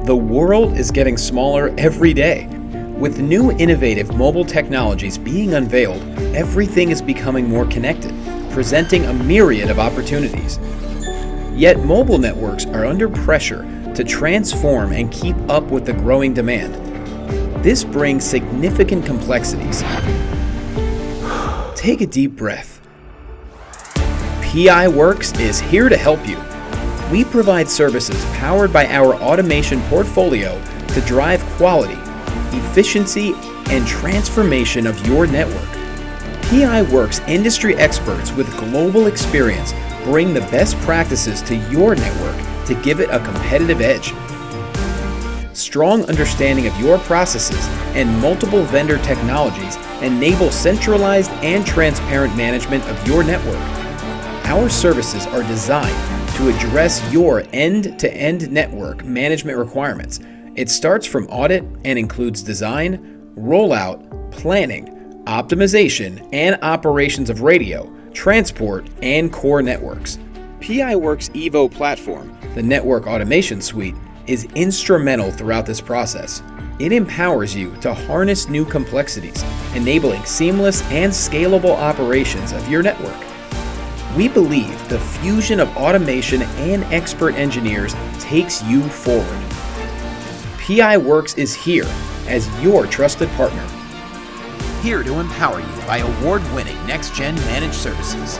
The world is getting smaller every day. With new innovative mobile technologies being unveiled, everything is becoming more connected, presenting a myriad of opportunities. Yet mobile networks are under pressure to transform and keep up with the growing demand. This brings significant complexities. Take a deep breath. PI Works is here to help you. We provide services powered by our automation portfolio to drive quality, efficiency, and transformation of your network. PI Works industry experts with global experience bring the best practices to your network to give it a competitive edge. Strong understanding of your processes and multiple vendor technologies enable centralized and transparent management of your network. Our services are designed to address your end-to-end network management requirements. It starts from audit and includes design, rollout, planning, optimization, and operations of radio, transport, and core networks. PI Works Evo platform, the network automation suite, is instrumental throughout this process. It empowers you to harness new complexities, enabling seamless and scalable operations of your network. We believe the fusion of automation and expert engineers takes you forward. PI Works is here as your trusted partner. Here to empower you by award-winning next-gen managed services.